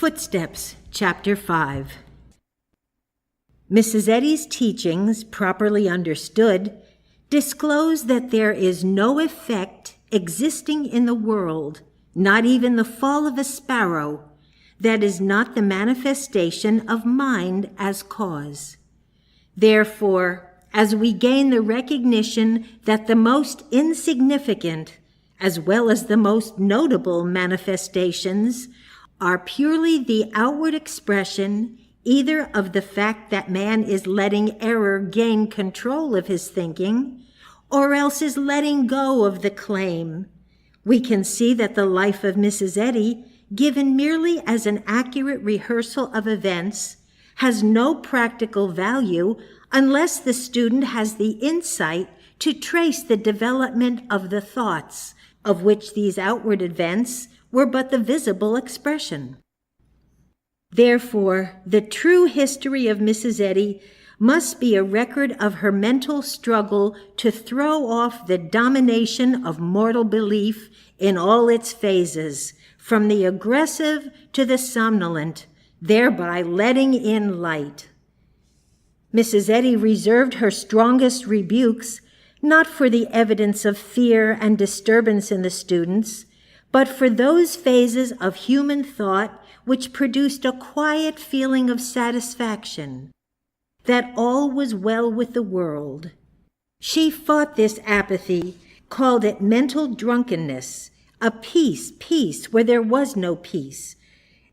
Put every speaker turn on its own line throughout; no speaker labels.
Footsteps, Chapter 5. Mrs. Eddy's teachings, properly understood, disclose that there is no effect existing in the world, not even the fall of a sparrow, that is not the manifestation of mind as cause. Therefore, as we gain the recognition that the most insignificant, as well as the most notable manifestations, are purely the outward expression either of the fact that man is letting error gain control of his thinking, or else is letting go of the claim, we can see that the life of Mrs. Eddy, given merely as an accurate rehearsal of events, has no practical value unless the student has the insight to trace the development of the thoughts, of which these outward events were but the visible expression. Therefore, the true history of Mrs. Eddy must be a record of her mental struggle to throw off the domination of mortal belief in all its phases, from the aggressive to the somnolent, thereby letting in light. Mrs. Eddy reserved her strongest rebukes not for the evidence of fear and disturbance in the students, but for those phases of human thought which produced a quiet feeling of satisfaction, that all was well with the world. She fought this apathy, called it mental drunkenness, a peace where there was no peace,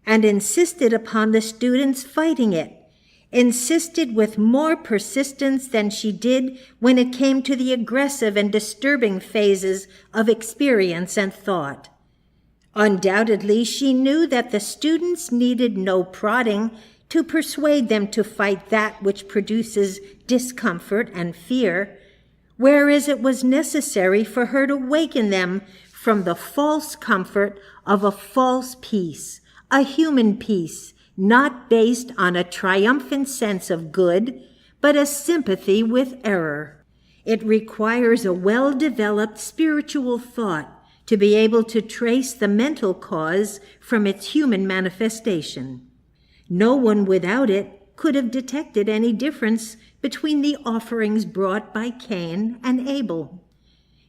and insisted upon the students fighting it, insisted with more persistence than she did when it came to the aggressive and disturbing phases of experience and thought. Undoubtedly, she knew that the students needed no prodding to persuade them to fight that which produces discomfort and fear, whereas it was necessary for her to waken them from the false comfort of a false peace, a human peace, not based on a triumphant sense of good, but a sympathy with error. It requires a well-developed spiritual thought to be able to trace the mental cause from its human manifestation. No one without it could have detected any difference between the offerings brought by Cain and Abel.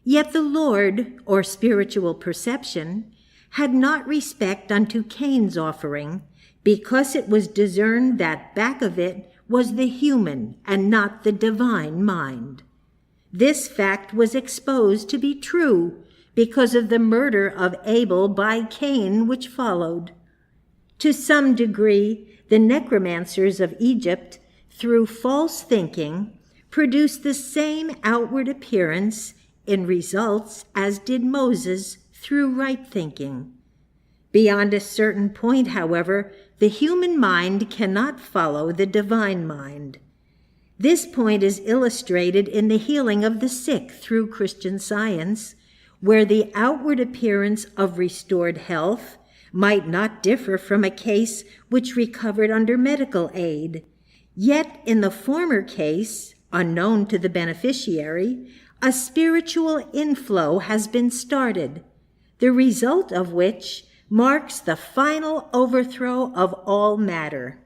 Yet the Lord, or spiritual perception, had not respect unto Cain's offering, because it was discerned that back of it was the human and not the divine mind. This fact was exposed to be true because of the murder of Abel by Cain which followed. To some degree, the necromancers of Egypt, through false thinking, produced the same outward appearance in results as did Moses through right thinking. Beyond a certain point, however, the human mind cannot follow the divine mind. This point is illustrated in the healing of the sick through Christian Science, where the outward appearance of restored health might not differ from a case which recovered under medical aid. Yet in the former case, unknown to the beneficiary, a spiritual inflow has been started, the result of which marks the final overthrow of all matter.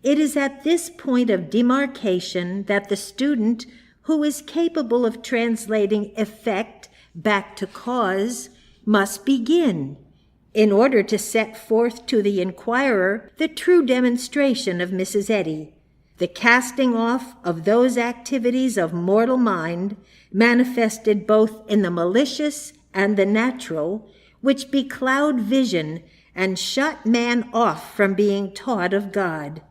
It is at this point of demarcation that the student, who is capable of translating effect back to cause, must begin, in order to set forth to the inquirer the true demonstration of Mrs. Eddy, the casting off of those activities of mortal mind manifested both in the malicious and the natural, which becloud vision and shut man off from being taught of God.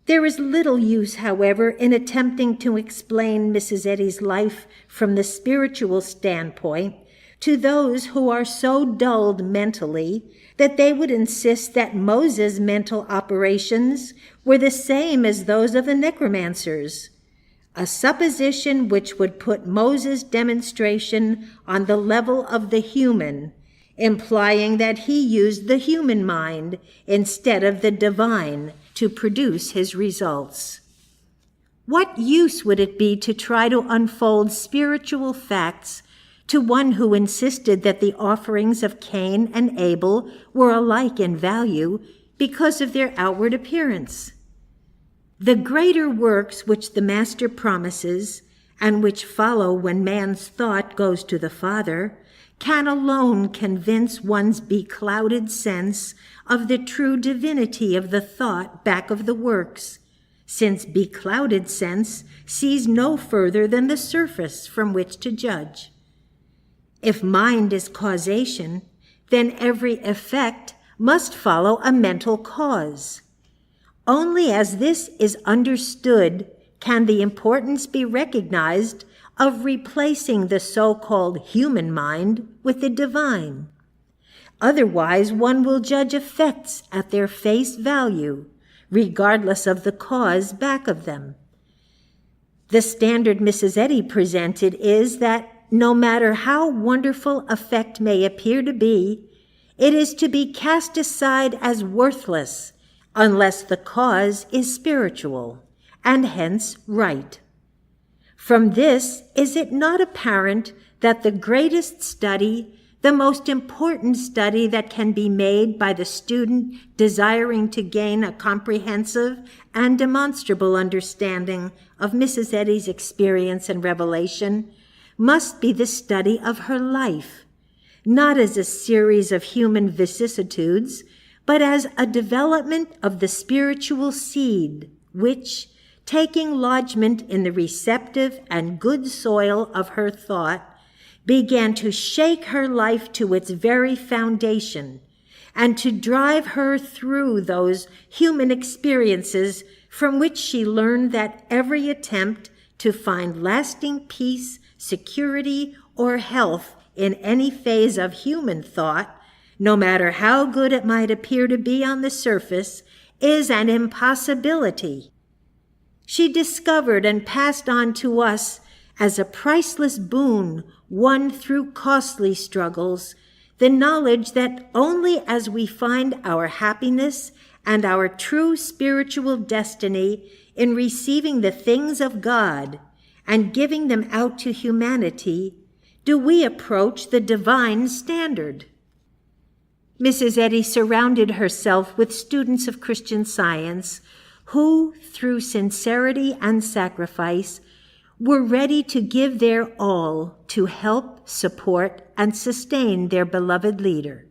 There is little use, however, in attempting to explain Mrs. Eddy's life from the spiritual standpoint to those who are so dulled mentally that they would insist that Moses' mental operations were the same as those of the necromancers, a supposition which would put Moses' demonstration on the level of the human, implying that he used the human mind instead of the divine to produce his results. What use would it be to try to unfold spiritual facts to one who insisted that the offerings of Cain and Abel were alike in value, because of their outward appearance. The greater works which the Master promises, and which follow when man's thought goes to the Father, can alone convince one's beclouded sense of the true divinity of the thought back of the works, since beclouded sense sees no further than the surface from which to judge. If mind is causation, then every effect must follow a mental cause. Only as this is understood can the importance be recognized of replacing the so-called human mind with the divine. Otherwise, one will judge effects at their face value, regardless of the cause back of them. The standard Mrs. Eddy presented is that no matter how wonderful effect may appear to be, it is to be cast aside as worthless unless the cause is spiritual, and hence right. From this, is it not apparent that the greatest study, the most important study that can be made by the student desiring to gain a comprehensive and demonstrable understanding of Mrs. Eddy's experience and revelation, must be the study of her life, not as a series of human vicissitudes, but as a development of the spiritual seed, which, taking lodgment in the receptive and good soil of her thought, began to shake her life to its very foundation, and to drive her through those human experiences from which she learned that every attempt to find lasting peace, security, or health in any phase of human thought, no matter how good it might appear to be on the surface, is an impossibility. She discovered and passed on to us as a priceless boon won through costly struggles, the knowledge that only as we find our happiness and our true spiritual destiny in receiving the things of God and giving them out to humanity, do we approach the divine standard. Mrs. Eddy surrounded herself with students of Christian Science who, through sincerity and sacrifice, were ready to give their all to help, support, and sustain their beloved leader.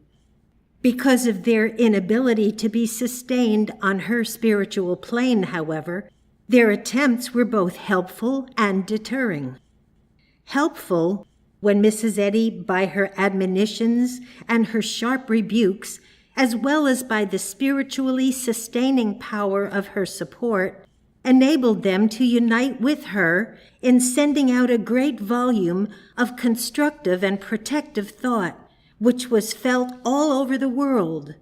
Because of their inability to be sustained on her spiritual plane, however, their attempts were both helpful and deterring. Helpful when Mrs. Eddy, by her admonitions and her sharp rebukes, as well as by the spiritually sustaining power of her support, enabled them to unite with her in sending out a great volume of constructive and protective thought, which was felt all over the world.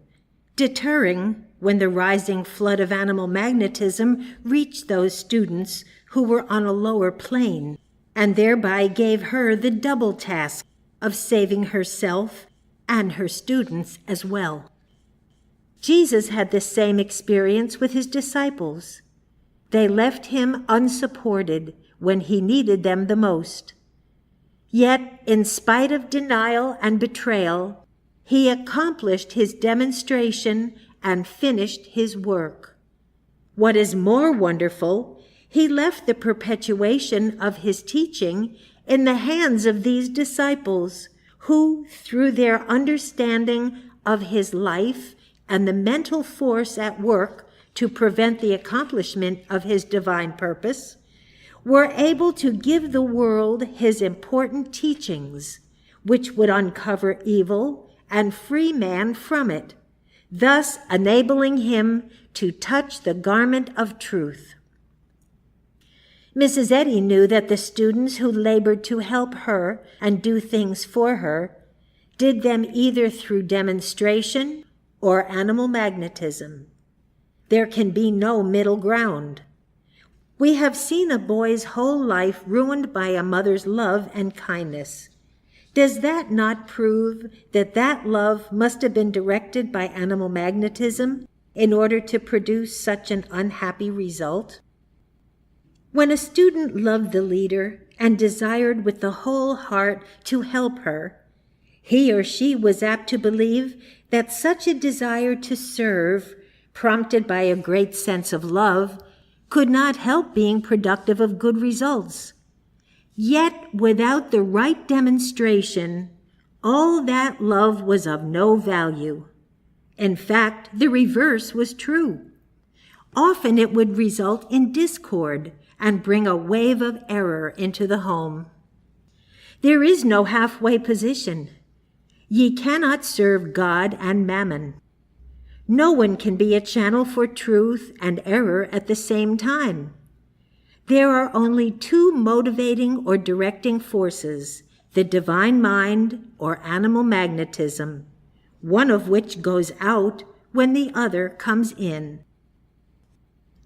Deterring when the rising flood of animal magnetism reached those students who were on a lower plane, and thereby gave her the double task of saving herself and her students as well. Jesus had the same experience with his disciples. They left him unsupported when he needed them the most. Yet, in spite of denial and betrayal, he accomplished his demonstration and finished his work. What is more wonderful, he left the perpetuation of his teaching in the hands of these disciples, who, through their understanding of his life and the mental force at work to prevent the accomplishment of his divine purpose, were able to give the world his important teachings, which would uncover evil and free man from it, thus enabling him to touch the garment of truth. Mrs. Eddy knew that the students who labored to help her and do things for her did them either through demonstration or animal magnetism. There can be no middle ground. We have seen a boy's whole life ruined by a mother's love and kindness. Does that not prove that that love must have been directed by animal magnetism in order to produce such an unhappy result? When a student loved the leader and desired with the whole heart to help her, he or she was apt to believe that such a desire to serve prompted by a great sense of love, could not help being productive of good results. Yet, without the right demonstration, all that love was of no value. In fact, the reverse was true. Often it would result in discord and bring a wave of error into the home. There is no halfway position. Ye cannot serve God and mammon. No one can be a channel for truth and error at the same time. There are only two motivating or directing forces, the divine mind or animal magnetism, one of which goes out when the other comes in.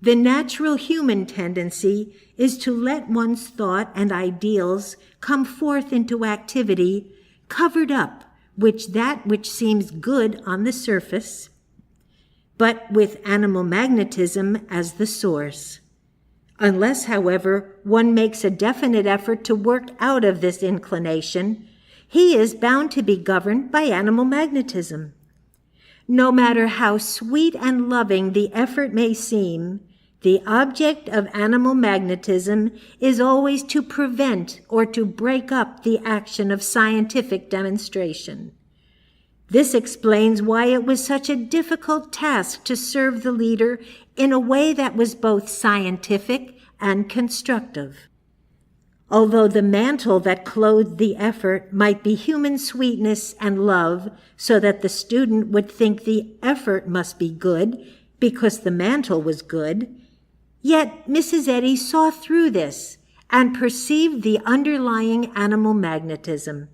The natural human tendency is to let one's thought and ideals come forth into activity, covered up with that which seems good on the surface, but with animal magnetism as the source. Unless, however, one makes a definite effort to work out of this inclination, he is bound to be governed by animal magnetism. No matter how sweet and loving the effort may seem, the object of animal magnetism is always to prevent or to break up the action of scientific demonstration. This explains why it was such a difficult task to serve the leader in a way that was both scientific and constructive. Although the mantle that clothed the effort might be human sweetness and love, so that the student would think the effort must be good because the mantle was good, yet Mrs. Eddy saw through this and perceived the underlying animal magnetism.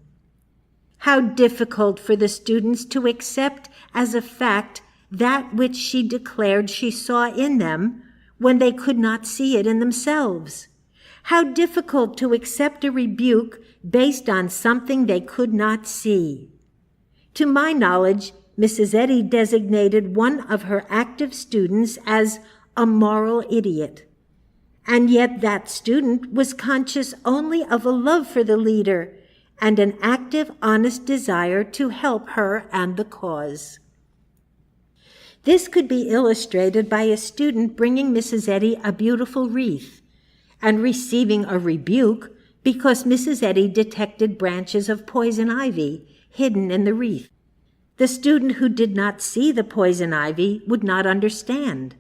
How difficult for the students to accept as a fact that which she declared she saw in them when they could not see it in themselves. How difficult to accept a rebuke based on something they could not see. To my knowledge, Mrs. Eddy designated one of her active students as a moral idiot. And yet that student was conscious only of a love for the leader and an active, honest desire to help her and the cause. This could be illustrated by a student bringing Mrs. Eddy a beautiful wreath and receiving a rebuke because Mrs. Eddy detected branches of poison ivy hidden in the wreath. The student who did not see the poison ivy would not understand.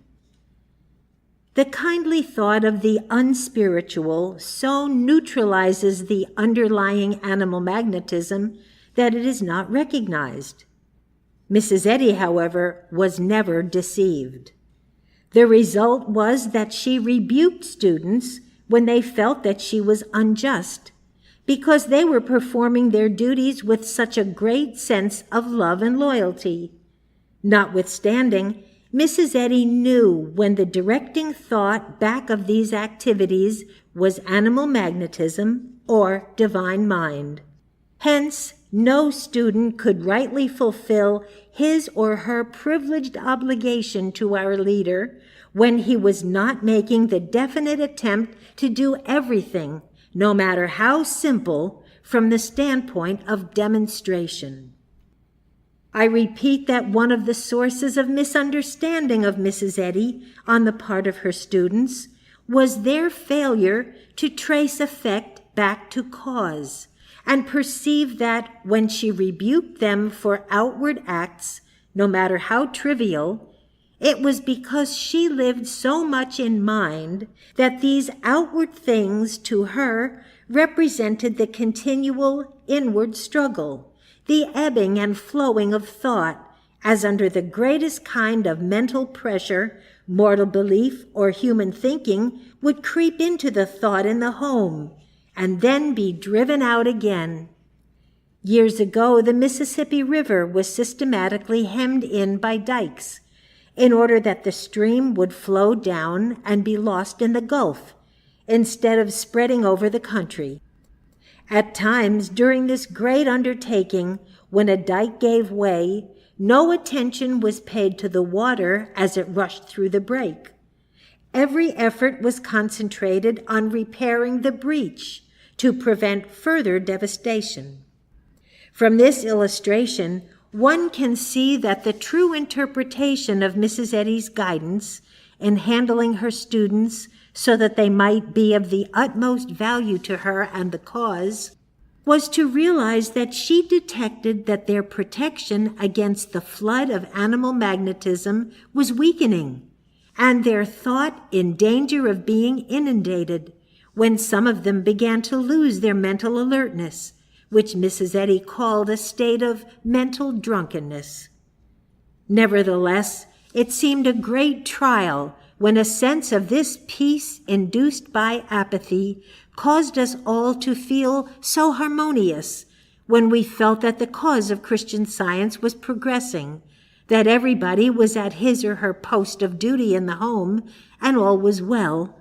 The kindly thought of the unspiritual so neutralizes the underlying animal magnetism that it is not recognized. Mrs. Eddy, however, was never deceived. The result was that she rebuked students when they felt that she was unjust, because they were performing their duties with such a great sense of love and loyalty. Notwithstanding, Mrs. Eddy knew when the directing thought back of these activities was animal magnetism or divine mind. Hence, no student could rightly fulfill his or her privileged obligation to our leader when he was not making the definite attempt to do everything, no matter how simple, from the standpoint of demonstration. I repeat that one of the sources of misunderstanding of Mrs. Eddy on the part of her students was their failure to trace effect back to cause and perceive that when she rebuked them for outward acts, no matter how trivial, it was because she lived so much in mind that these outward things to her represented the continual inward struggle, the ebbing and flowing of thought, as under the greatest kind of mental pressure, mortal belief or human thinking would creep into the thought in the home, and then be driven out again. Years ago, the Mississippi River was systematically hemmed in by dikes, in order that the stream would flow down and be lost in the Gulf, instead of spreading over the country. At times during this great undertaking, when a dike gave way, no attention was paid to the water as it rushed through the break. Every effort was concentrated on repairing the breach to prevent further devastation. From this illustration, one can see that the true interpretation of Mrs. Eddy's guidance in handling her students so that they might be of the utmost value to her and the cause was to realize that she detected that their protection against the flood of animal magnetism was weakening, and their thought in danger of being inundated, when some of them began to lose their mental alertness, which Mrs. Eddy called a state of mental drunkenness. Nevertheless, it seemed a great trial when a sense of this peace induced by apathy caused us all to feel so harmonious, when we felt that the cause of Christian Science was progressing, that everybody was at his or her post of duty in the home, and all was well,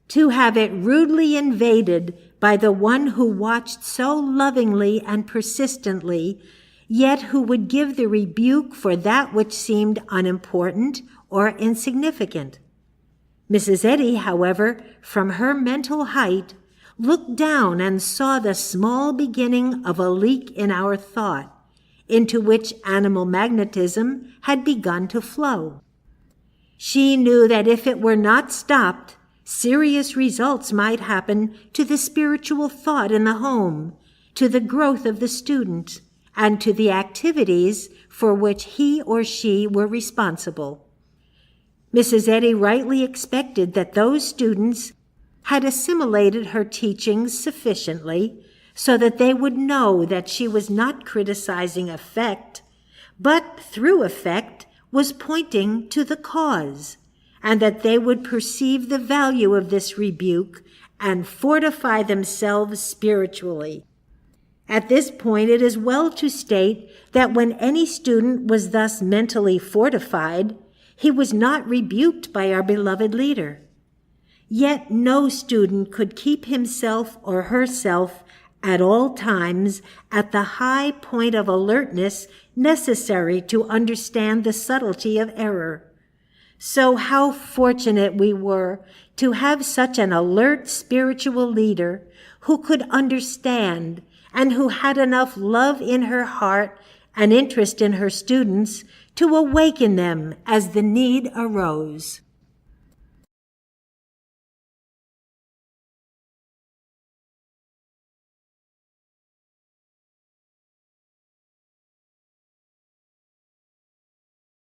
to have it rudely invaded by the one who watched so lovingly and persistently, yet who would give the rebuke for that which seemed unimportant or insignificant. Mrs. Eddy, however, from her mental height, looked down and saw the small beginning of a leak in our thought, into which animal magnetism had begun to flow. She knew that if it were not stopped, serious results might happen to the spiritual thought in the home, to the growth of the student, and to the activities for which he or she were responsible. Mrs. Eddy rightly expected that those students had assimilated her teachings sufficiently so that they would know that she was not criticizing effect, but through effect was pointing to the cause, and that they would perceive the value of this rebuke and fortify themselves spiritually. At this point, it is well to state that when any student was thus mentally fortified, he was not rebuked by our beloved leader. Yet no student could keep himself or herself at all times at the high point of alertness necessary to understand the subtlety of error. So how fortunate we were to have such an alert spiritual leader who could understand and who had enough love in her heart and interest in her students to awaken them as the need arose.